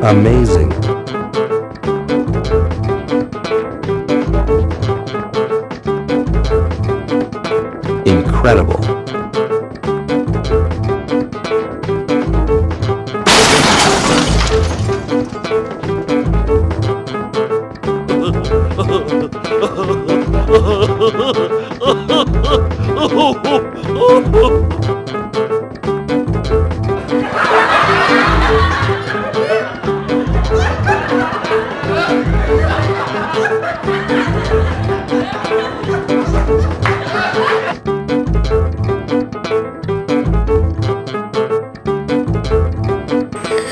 Amazing. Incredible.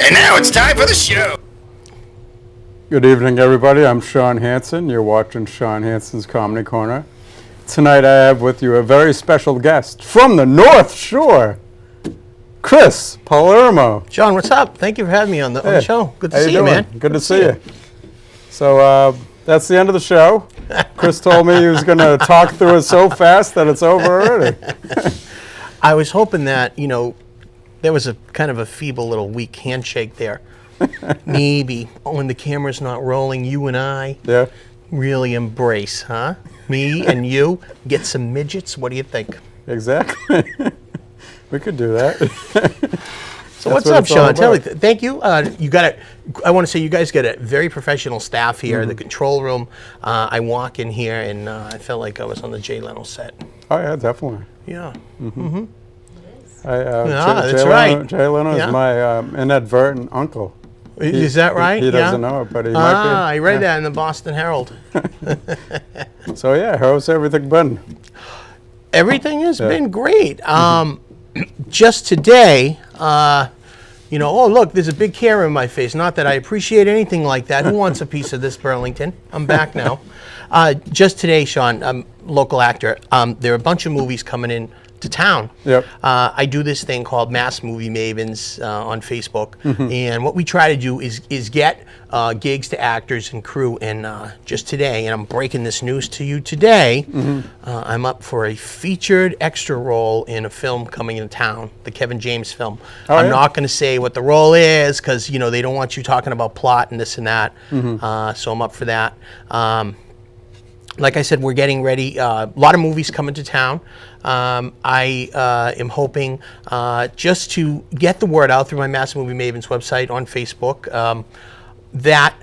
And now it's time for the show. Good evening, everybody. I'm Shawn Hansen. You're watching Shawn Hansen's Comedy Corner. Tonight I have with you a very special guest from the North Shore, Chris Palermo. Shawn, what's up? Thank you for having me on the show. Good to see you, man. Good to see you. So that's the end of the show. Chris told me he was going to talk through it so fast that it's over already. I was hoping that, there was a kind of a feeble little weak handshake there. Maybe when the camera's not rolling, you and I really embrace, huh? Me and you get some midgets. What do you think? Exactly. We could do that. So what's up, Shawn? Tell me. Thank you. You got it. I want to say you guys got a very professional staff here. The control room. I walk in here and I felt like I was on the Jay Leno set. Oh yeah, definitely. Yeah. That's right. Jay Leno is my inadvertent uncle. Is that right? He doesn't know it, but he might be. I read that in the Boston Herald. So yeah, how's everything been? Everything has been great. Just today, oh look, there's a big camera in my face. Not that I appreciate anything like that. Who wants a piece of this, Burlington? I'm back now. Just today, Shawn, I'm a local actor. There are a bunch of movies coming in to town. Yep. I do this thing called Mass Movie Mavens on Facebook, and what we try to do is get gigs to actors and crew. And just today, and I'm breaking this news to you today, I'm up for a featured extra role in a film coming into town, the Kevin James film. I'm not going to say what the role is because they don't want you talking about plot and this and that. So I'm up for that. Like I said, we're getting ready. A lot of movies coming to town. I am hoping just to get the word out through my Mass Movie Mavens website on Facebook that,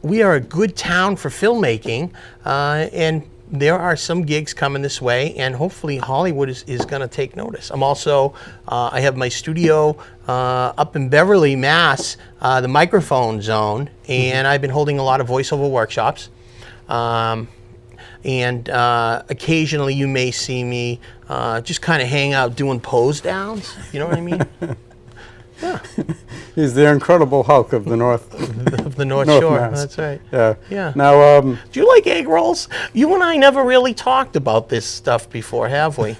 we are a good town for filmmaking, and there are some gigs coming this way, and hopefully Hollywood is going to take notice. I'm also, I have my studio up in Beverly, Mass, the Microphone Zone, and I've been holding a lot of voiceover workshops. And occasionally you may see me just kind of hang out doing pose downs. You know what I mean? Yeah. He's the Incredible Hulk of the North. Of the North Shore. Mass. That's right. Yeah. Yeah. Now, do you like egg rolls? You and I never really talked about this stuff before, have we?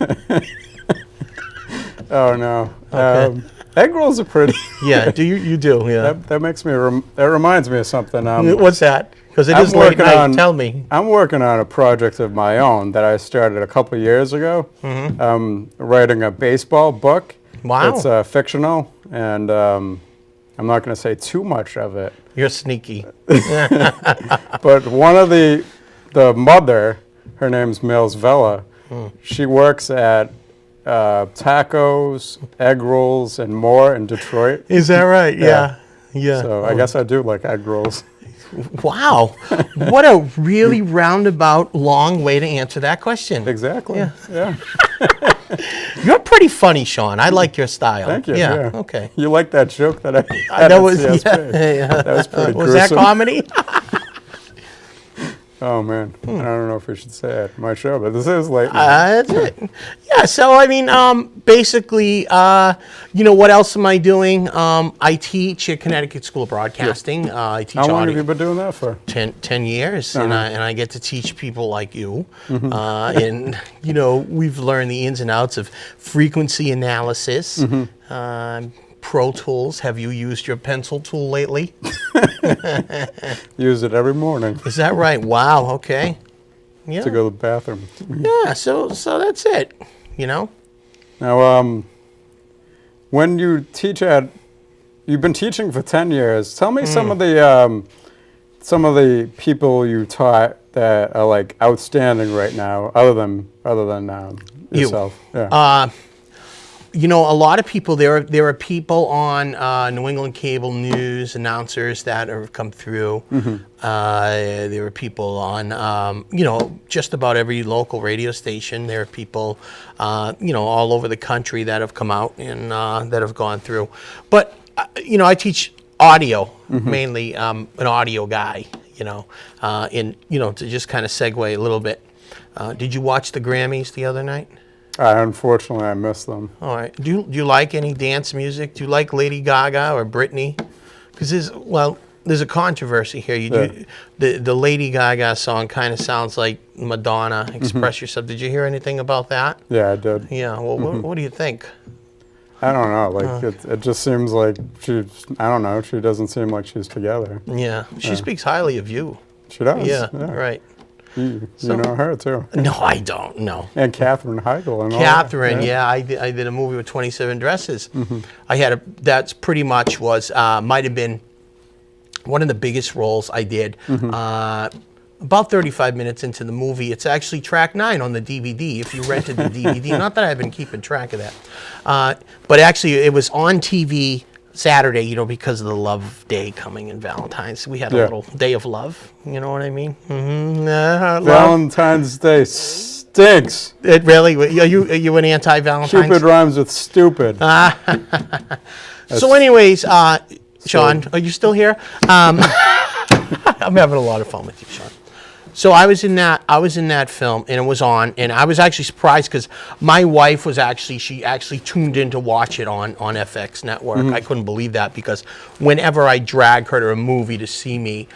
Oh no. Okay. Egg rolls are pretty. Yeah. Do you do? Yeah. That makes me. That reminds me of something. What's that? Because it is late night. Tell me. I'm working on a project of my own that I started a couple of years ago. Writing a baseball book. Wow. It's fictional, and I'm not going to say too much of it. You're sneaky. But one of the mother, her name's Mills Vella. She works at tacos, egg rolls, and more in Detroit. Is that right? Yeah. Yeah. So I guess I do like egg rolls. Wow. What a really roundabout, long way to answer that question. Exactly. Yeah. You're pretty funny, Shawn. I like your style. Thank you. Yeah. Okay. You like that joke that I had that was CSP. That was pretty was that comedy? Oh man, I don't know if we should say it on my show, but this is late. That's it. Yeah. So I mean, basically, what else am I doing? I teach at Connecticut School of Broadcasting. I teach. How long have you been doing that for? 10 years, and I get to teach people like you. And we've learned the ins and outs of frequency analysis. Pro Tools. Have you used your pencil tool lately? Use it every morning. Is that right? Wow. Okay. Yeah. To go to the bathroom. Yeah. So that's it. Now, when you teach at you've been teaching for 10 years. Tell me some of the people you taught that are like outstanding right now, other than yourself. Yeah. You know, a lot of people. There are people on New England cable news, announcers that have come through. There are people on just about every local radio station. There are people all over the country that have come out and that have gone through. But I teach audio mainly. An audio guy. To just kind of segue a little bit. Did you watch the Grammys the other night? Unfortunately, I missed them. All right. Do you like any dance music? Do you like Lady Gaga or Britney? Because there's a controversy here. The Lady Gaga song kind of sounds like Madonna, Express Yourself. Did you hear anything about that? Yeah, I did. Yeah. Well, what do you think? I don't know. Like it just seems like I don't know. She doesn't seem like she's together. Yeah. She speaks highly of you. She does. Yeah. Right. You know her too. No, I don't. No. And Katherine Heigl and Catherine, all. I did a movie with 27 Dresses. I had that's pretty much was might have been one of the biggest roles I did. About 35 minutes into the movie, it's actually track 9 on the DVD. If you rented the DVD, not that I've been keeping track of that, but actually it was on TV Saturday, because of the love day coming in Valentine's. We had a little day of love, you know what I mean? Valentine's Day stinks. It really, are you an anti-Valentine's? Cupid rhymes with stupid. So anyways, Shawn, are you still here? I'm having a lot of fun with you, Shawn. So I was in that film, and it was on, and I was actually surprised because my wife she actually tuned in to watch it on FX Network. I couldn't believe that because whenever I drag her to a movie to see me,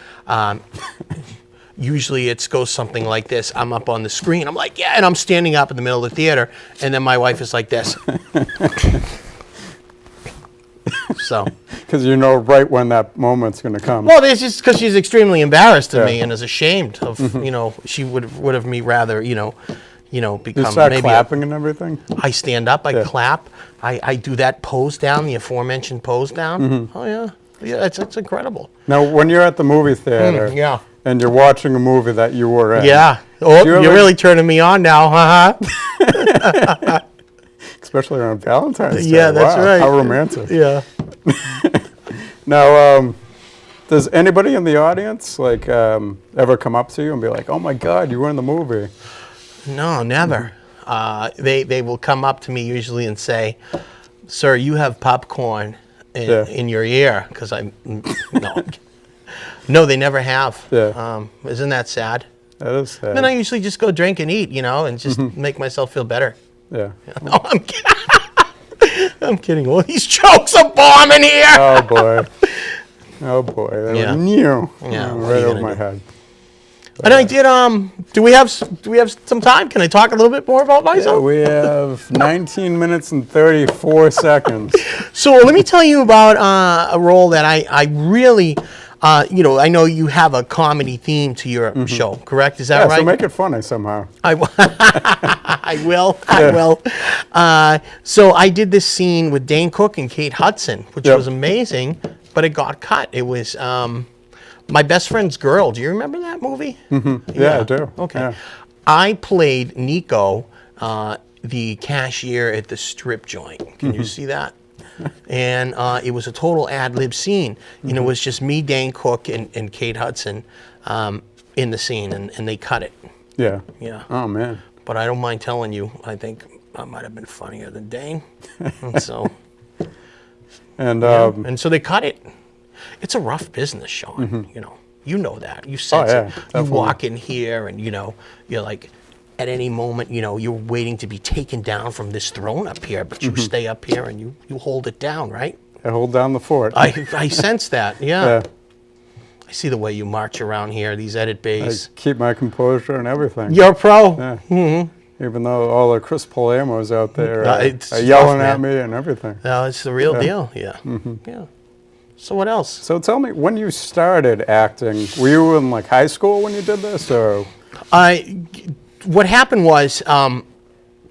usually it goes something like this. I'm up on the screen, I'm like, yeah, and I'm standing up in the middle of the theater, and then my wife is like this. So, because you know right when that moment's going to come. Well, it's just because she's extremely embarrassed of me and is ashamed of, she would have me rather, become you start maybe clapping and everything. I stand up, I clap, I do that pose down, the aforementioned pose down. Oh yeah, it's incredible. Now, when you're at the movie theater, and you're watching a movie that you were in, you're really turning me on now, haha. Especially around Valentine's Day. Yeah, that's right. How romantic. Yeah. Now, does anybody in the audience ever come up to you and be like, "Oh my God, you were in the movie"? No, never. They will come up to me usually and say, "Sir, you have popcorn in your ear," because no, they never have. Yeah. Isn't that sad? That is sad. Then I usually just go drink and eat, and just make myself feel better. Yeah. No, I'm kidding. I'm kidding. Well, these jokes are bombing here. Oh boy. Oh boy. They were new. Right over my head. And I did. Do we have some time? Can I talk a little bit more about myself? Yeah, we have 19 minutes and 34 seconds. So let me tell you about a role that I really. I know you have a comedy theme to your show, correct? Is that right? So make it funny somehow. I will. I will. So I did this scene with Dane Cook and Kate Hudson, which was amazing, but it got cut. It was My Best Friend's Girl. Do you remember that movie? Yeah, I do. Okay. Yeah. I played Nico, the cashier at the strip joint. Can you see that? And it was a total ad-lib scene. And it was just me, Dane Cook, and Kate Hudson in the scene, and they cut it. Yeah. Yeah. Oh, man. But I don't mind telling you, I think I might have been funnier than Dane. And so they cut it. It's a rough business, Shawn. You know that. You sense it. You walk in here and you're like, at any moment, you're waiting to be taken down from this throne up here, but you stay up here and you hold it down, right? I hold down the fort. I sense that, yeah. I see the way you march around here, these edit bays. I keep my composure and everything. You're a pro. Yeah. Even though all the Chris Palermos out there are it's yelling tough, at me and everything. No, it's the real deal, yeah. So what else? So tell me, when you started acting, were you in high school when you did this, or? What happened was,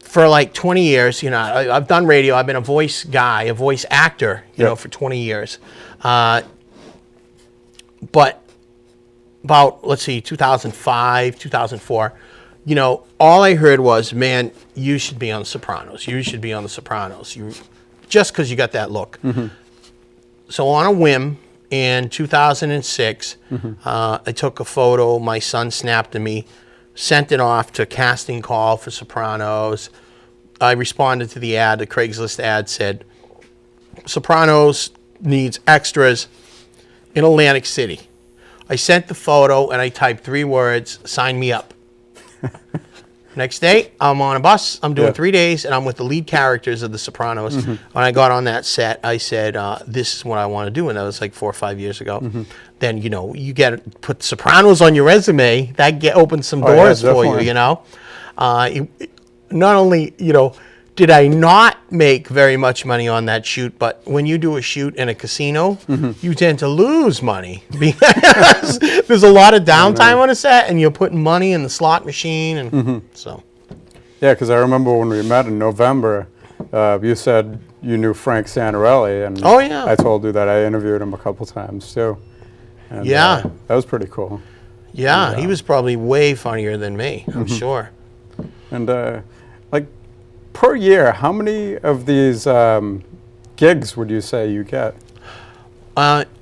for like 20 years, you know, I've done radio. I've been a voice guy, a voice actor, you know, for 20 years. But about, let's see, 2005, 2004, you know, all I heard was, man, you should be on The Sopranos. You should be on The Sopranos. Just because you got that look. So on a whim, in 2006, I took a photo. My son snapped to me, sent it off to casting call for Sopranos. I responded to the ad. The Craigslist ad said, Sopranos needs extras in Atlantic City. I sent the photo and I typed 3 words, sign me up. Next day, I'm on a bus. I'm doing 3 days, and I'm with the lead characters of The Sopranos. When I got on that set, I said, this is what I want to do. And that was like 4 or 5 years ago. Then, you know, you get to put Sopranos on your resume. That opens some doors for you, you know. Not only, you know, did I not make very much money on that shoot, but when you do a shoot in a casino, you tend to lose money because there's a lot of downtime on a set, and you're putting money in the slot machine, and so. Yeah, because I remember when we met in November, you said you knew Frank Santarelli, and I told you that I interviewed him a couple times too. And, that was pretty cool. Yeah, he was probably way funnier than me, I'm sure. And like, per year, how many of these gigs would you say you get?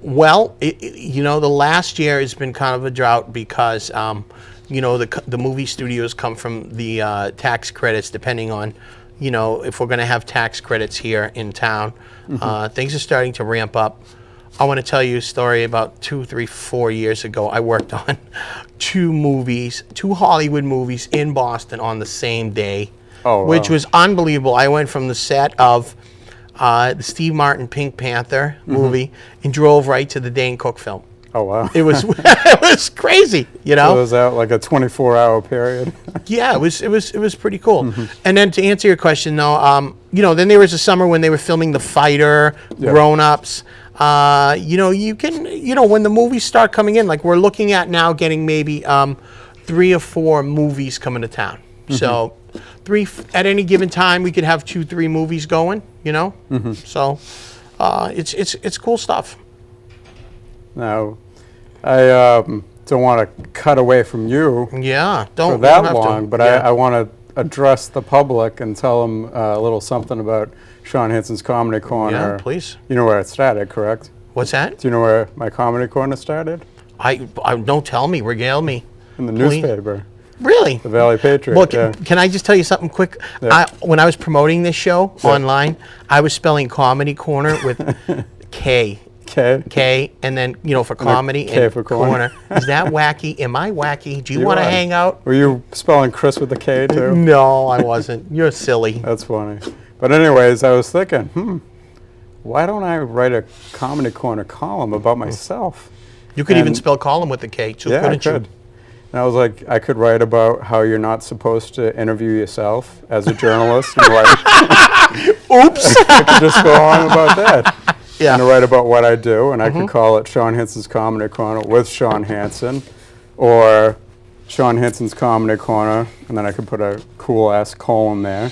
Well, you know, the last year has been kind of a drought because, you know, the movie studios come from the tax credits, depending on, you know, if we're going to have tax credits here in town. Things are starting to ramp up. I want to tell you a story about 2, 3, 4 years ago. I worked on 2 Hollywood movies in Boston on the same day. Oh, wow. Which was unbelievable. I went from the set of the Steve Martin Pink Panther movie and drove right to the Dane Cook film. Oh, wow. It was it was crazy, you know. So it was out like a 24-hour period. Yeah, it was pretty cool. And then to answer your question, though, you know, then there was a summer when they were filming The Fighter, Grown Ups. You know, you can, you know, when the movies start coming in, like we're looking at now, getting maybe 3 or 4 movies coming to town. So 3 at any given time, we could have 2, 3 movies going. You know, so it's cool stuff. Now, I don't want to cut away from you. Yeah, for that long, but I want to address the public and tell them a little something about Shawn Hansen's Comedy Corner. Yeah, please. You know where it started, correct? What's that? Do you know where my Comedy Corner started? I don't tell me, regale me. In the newspaper. Really? The Valley Patriot. Well, can I just tell you something quick? Yeah. When I was promoting this show online, I was spelling Comedy Corner with K. K, and then, you know, for comedy K and for corner. Is that wacky? Am I wacky? Do you want to hang out? Were you spelling Chris with a K too? No, I wasn't. You're silly. That's funny. But anyways, I was thinking, why don't I write a Comedy Corner column about myself? You could even spell column with a K too, couldn't you? And I was like, I could write about how you're not supposed to interview yourself as a journalist. And Oops. I could just go on about that. Yeah. And write about what I do, and I could call it Shawn Hansen's Comedy Corner with Shawn Hansen, or Shawn Hansen's Comedy Corner, and then I could put a cool-ass colon there.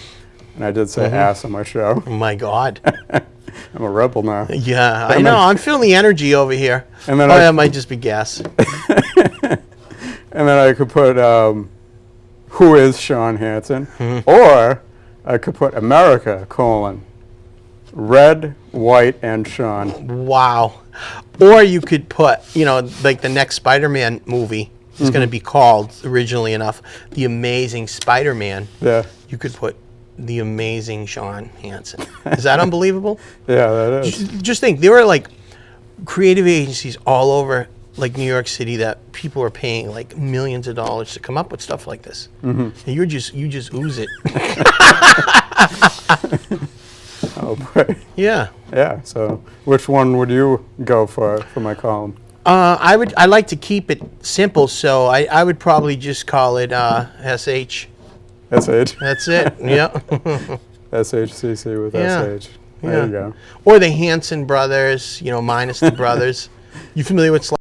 And I did say ass on my show. Oh, my God. I'm a rebel now. Yeah, I know. I'm feeling the energy over here. And then that might just be gas. And then I could put, who is Shawn Hansen? Or I could put America, colon, Red, White, and Shawn. Wow. Or you could put, you know, like the next Spider-Man movie is going to be called, originally enough, The Amazing Spider-Man. Yeah. You could put The Amazing Shawn Hansen. Is that unbelievable? Yeah, that is. Just think, there are like creative agencies all over like New York City that people are paying like millions of dollars to come up with stuff like this. And you just ooze it. Oh boy. Yeah. Yeah. So, which one would you go for my column? I like to keep it simple, so I would probably just call it SH. SH. That's it. Yeah. SHCC with SH. There you go. Or the Hansen brothers, you know, minus the brothers. You familiar with